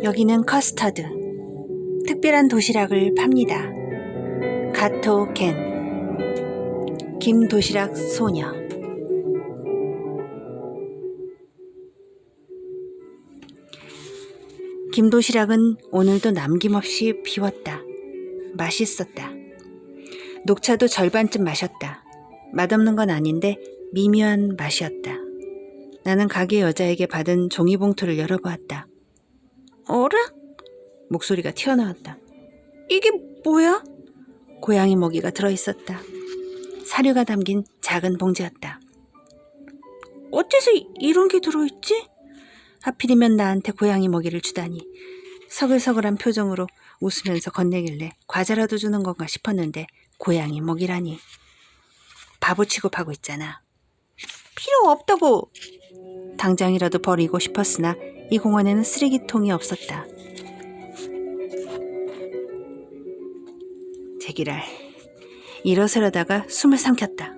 여기는 커스터드, 특별한 도시락을 팝니다. 가토 겐, 김도시락 소녀. 김도시락은 오늘도 남김없이 비웠다. 맛있었다. 녹차도 절반쯤 마셨다. 맛없는 건 아닌데 미묘한 맛이었다. 나는 가게 여자에게 받은 종이봉투를 열어보았다. 어라? 목소리가 튀어나왔다. 이게 뭐야? 고양이 먹이가 들어있었다. 사료가 담긴 작은 봉지였다. 어째서 이런 게 들어있지? 하필이면 나한테 고양이 먹이를 주다니. 서글서글한 표정으로 웃으면서 건네길래 과자라도 주는 건가 싶었는데 고양이 먹이라니. 바보 취급하고 있잖아. 필요 없다고. 당장이라도 버리고 싶었으나 이 공원에는 쓰레기통이 없었다. 제기랄. 일어서려다가 숨을 삼켰다.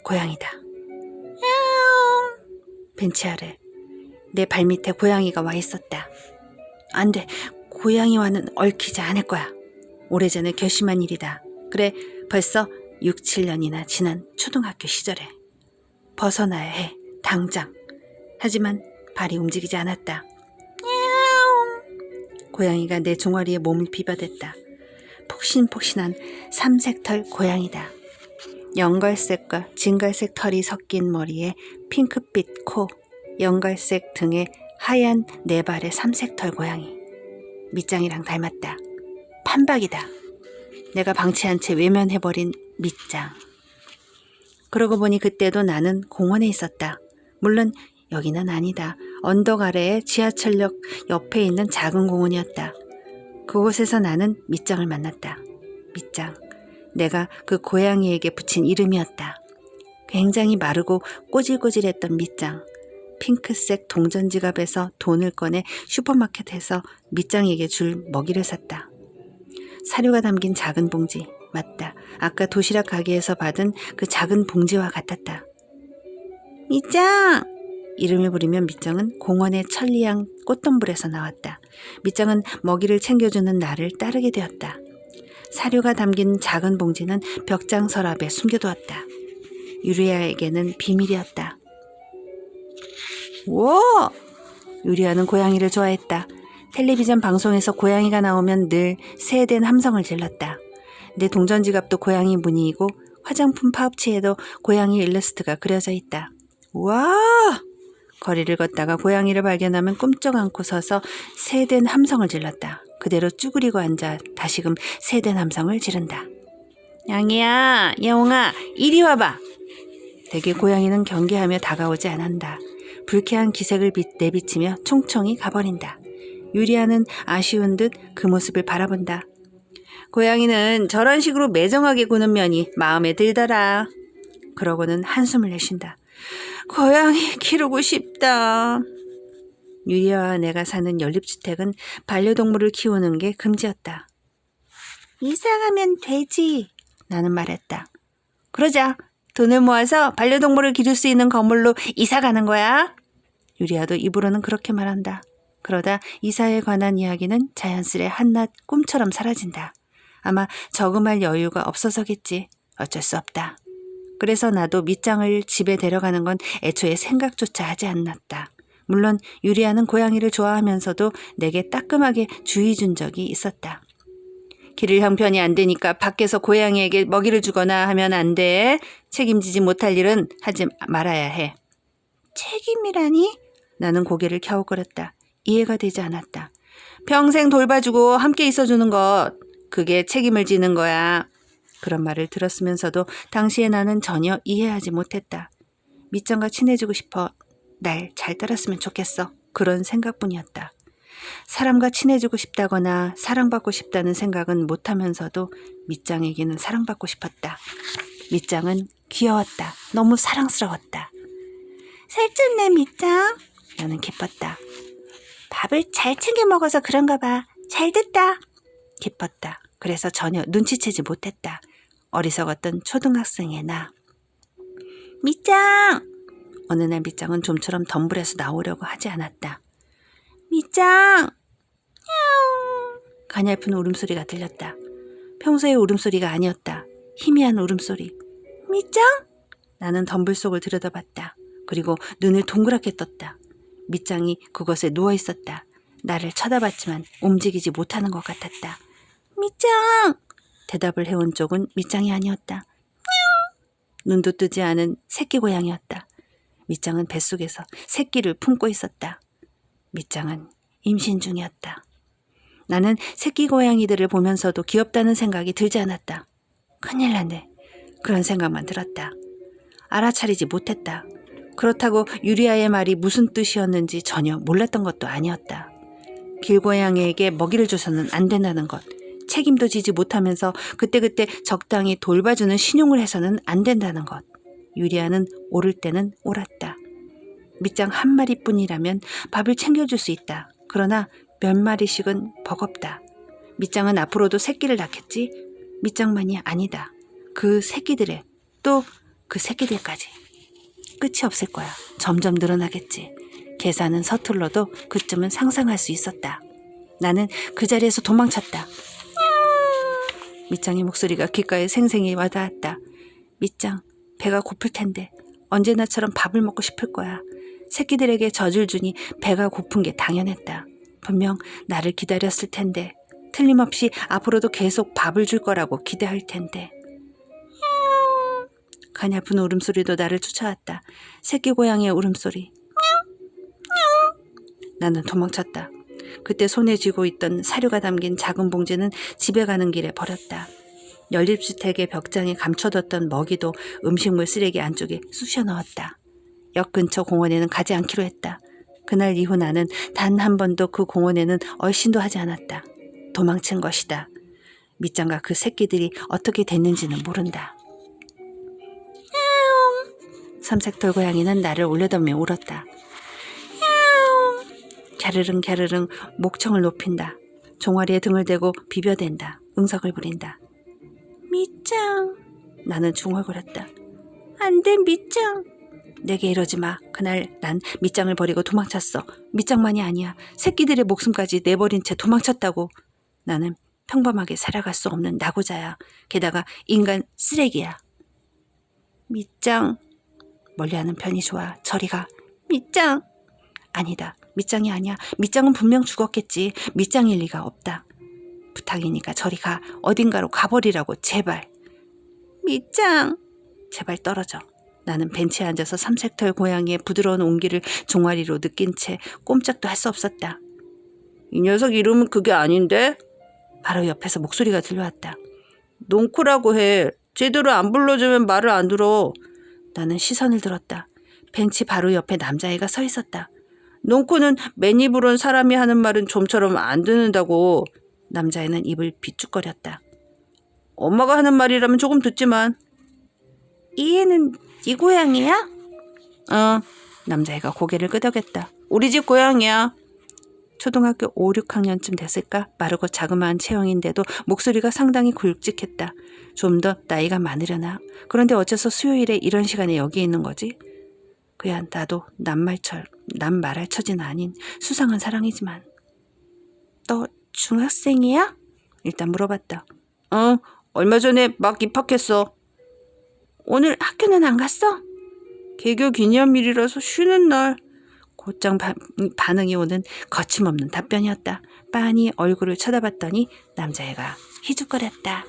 고양이다. 벤치 아래 내 발밑에 고양이가 와 있었다. 안 돼. 고양이와는 얽히지 않을 거야. 오래전에 결심한 일이다. 그래, 벌써 6, 7년이나 지난 초등학교 시절에. 벗어나야 해. 당장. 하지만 발이 움직이지 않았다. 고양이가 내 종아리에 몸을 비벼댔다. 폭신폭신한 삼색털 고양이다. 연갈색과 진갈색 털이 섞인 머리에 핑크빛 코, 연갈색 등에 하얀 네 발의 삼색털 고양이. 밑장이랑 닮았다. 판박이다. 내가 방치한 채 외면해버린 밑장. 그러고 보니 그때도 나는 공원에 있었다. 물론 여기는 아니다. 언덕 아래의 지하철역 옆에 있는 작은 공원이었다. 그곳에서 나는 밑장을 만났다. 밑장. 내가 그 고양이에게 붙인 이름이었다. 굉장히 마르고 꼬질꼬질했던 밑장. 핑크색 동전 지갑에서 돈을 꺼내 슈퍼마켓에서 밑장에게 줄 먹이를 샀다. 사료가 담긴 작은 봉지. 맞다. 아까 도시락 가게에서 받은 그 작은 봉지와 같았다. 밑장! 이름을 부르면 밑장은 공원의 천리향 꽃동불에서 나왔다. 밑장은 먹이를 챙겨주는 나를 따르게 되었다. 사료가 담긴 작은 봉지는 벽장 서랍에 숨겨두었다. 유리아에게는 비밀이었다. 우와! 유리아는 고양이를 좋아했다. 텔레비전 방송에서 고양이가 나오면 늘 새된 함성을 질렀다. 내 동전 지갑도 고양이 무늬이고 화장품 파우치에도 고양이 일러스트가 그려져 있다. 우와! 거리를 걷다가 고양이를 발견하면 꿈쩍 않고 서서 새된 함성을 질렀다. 그대로 쭈그리고 앉아 다시금 새된 함성을 지른다. 양이야, 영아, 이리 와봐. 대개 고양이는 경계하며 다가오지 않는다. 불쾌한 기색을 내비치며 총총히 가버린다. 유리아는 아쉬운 듯 그 모습을 바라본다. 고양이는 저런 식으로 매정하게 구는 면이 마음에 들더라. 그러고는 한숨을 내쉰다. 고양이 기르고 싶다. 유리아와 내가 사는 연립주택은 반려동물을 키우는 게 금지였다. 이사가면 되지. 나는 말했다. 그러자. 돈을 모아서 반려동물을 기를 수 있는 건물로 이사가는 거야. 유리아도 입으로는 그렇게 말한다. 그러다 이사에 관한 이야기는 자연스레 한낱 꿈처럼 사라진다. 아마 저금할 여유가 없어서겠지. 어쩔 수 없다. 그래서 나도 밑장을 집에 데려가는 건 애초에 생각조차 하지 않았다. 물론 유리아는 고양이를 좋아하면서도 내게 따끔하게 주의 준 적이 있었다. 기를 형편이 안 되니까 밖에서 고양이에게 먹이를 주거나 하면 안 돼. 책임지지 못할 일은 하지 말아야 해. 책임이라니? 나는 고개를 갸웃거렸다. 이해가 되지 않았다. 평생 돌봐주고 함께 있어주는 것. 그게 책임을 지는 거야. 그런 말을 들었으면서도 당시에 나는 전혀 이해하지 못했다. 밑장과 친해지고 싶어. 날 잘 따랐으면 좋겠어. 그런 생각뿐이었다. 사람과 친해지고 싶다거나 사랑받고 싶다는 생각은 못하면서도 밑장에게는 사랑받고 싶었다. 밑장은 귀여웠다. 너무 사랑스러웠다. 살쪘네 밑장. 나는 기뻤다. 밥을 잘 챙겨 먹어서 그런가 봐. 잘 됐다. 기뻤다. 그래서 전혀 눈치채지 못했다. 어리석었던 초등학생의 나. 밑장! 어느 날 밑장은 좀처럼 덤불에서 나오려고 하지 않았다. 밑장! 가냘픈 울음소리가 들렸다. 평소의 울음소리가 아니었다. 희미한 울음소리. 밑장? 나는 덤불 속을 들여다봤다. 그리고 눈을 동그랗게 떴다. 밑장이 그것에 누워있었다. 나를 쳐다봤지만 움직이지 못하는 것 같았다. 밑장! 대답을 해온 쪽은 밑장이 아니었다. 눈도 뜨지 않은 새끼 고양이였다. 밑장은 뱃속에서 새끼를 품고 있었다. 밑장은 임신 중이었다. 나는 새끼 고양이들을 보면서도 귀엽다는 생각이 들지 않았다. 큰일 났네. 그런 생각만 들었다. 알아차리지 못했다. 그렇다고 유리아의 말이 무슨 뜻이었는지 전혀 몰랐던 것도 아니었다. 길고양이에게 먹이를 줘서는 안 된다는 것, 책임도 지지 못하면서 그때그때 적당히 돌봐주는 신용을 해서는 안 된다는 것. 유리아는 옳을 때는 옳았다. 밑장 한 마리뿐이라면 밥을 챙겨줄 수 있다. 그러나 몇 마리씩은 버겁다. 밑장은 앞으로도 새끼를 낳겠지? 밑장만이 아니다. 그 새끼들의 또 그 새끼들까지. 끝이 없을 거야. 점점 늘어나겠지. 계산은 서툴러도 그쯤은 상상할 수 있었다. 나는 그 자리에서 도망쳤다. 밑장의 목소리가 귓가에 생생히 와닿았다. 밑장, 배가 고플 텐데 언제나처럼 밥을 먹고 싶을 거야. 새끼들에게 젖을 주니 배가 고픈 게 당연했다. 분명 나를 기다렸을 텐데 틀림없이 앞으로도 계속 밥을 줄 거라고 기대할 텐데. 가냘픈 울음소리도 나를 쫓아왔다. 새끼 고양이의 울음소리. 나는 도망쳤다. 그때 손에 쥐고 있던 사료가 담긴 작은 봉지는 집에 가는 길에 버렸다. 연립주택의 벽장에 감춰뒀던 먹이도 음식물 쓰레기 안쪽에 쑤셔 넣었다. 역 근처 공원에는 가지 않기로 했다. 그날 이후 나는 단 한 번도 그 공원에는 얼씬도 하지 않았다. 도망친 것이다. 밑장과 그 새끼들이 어떻게 됐는지는 모른다. 삼색털 고양이는 나를 올려다보며 울었다. 갸르릉 갸르릉 목청을 높인다. 종아리에 등을 대고 비벼댄다. 응석을 부린다. 밑장. 나는 중얼거렸다. 안 돼, 밑장. 내게 이러지 마. 그날 난 밑장을 버리고 도망쳤어. 밑장만이 아니야. 새끼들의 목숨까지 내버린 채 도망쳤다고. 나는 평범하게 살아갈 수 없는 낙오자야. 게다가 인간 쓰레기야. 밑장. 멀리하는 편이 좋아. 저리 가. 밑장. 아니다. 밑장이 아니야. 밑장은 분명 죽었겠지. 밑장일 리가 없다. 부탁이니까 저리 가. 어딘가로 가버리라고. 제발. 밑장. 제발 떨어져. 나는 벤치에 앉아서 삼색털 고양이의 부드러운 온기를 종아리로 느낀 채 꼼짝도 할 수 없었다. 이 녀석 이름은 그게 아닌데? 바로 옆에서 목소리가 들려왔다. 농쿠라고 해. 제대로 안 불러주면 말을 안 들어. 나는 시선을 들었다. 벤치 바로 옆에 남자애가 서 있었다. 농쿠는 맨입을 온 사람이 하는 말은 좀처럼 안 듣는다고. 남자애는 입을 비쭉거렸다. 엄마가 하는 말이라면 조금 듣지만. 이 애는 네 고양이야? 남자애가 고개를 끄덕였다. 우리 집 고양이야. 초등학교 5, 6학년쯤 됐을까? 마르고 자그마한 체형인데도 목소리가 상당히 굵직했다. 좀 더 나이가 많으려나? 그런데 어째서 수요일에 이런 시간에 여기 있는 거지? 그야 나도 남 말할 처지는 아닌 수상한 사랑이지만. 너 중학생이야? 일단 물어봤다. 얼마 전에 막 입학했어. 오늘 학교는 안 갔어? 개교 기념일이라서 쉬는 날. 곧장 반응이 오는 거침없는 답변이었다. 빤히 얼굴을 쳐다봤더니 남자애가 희죽거렸다.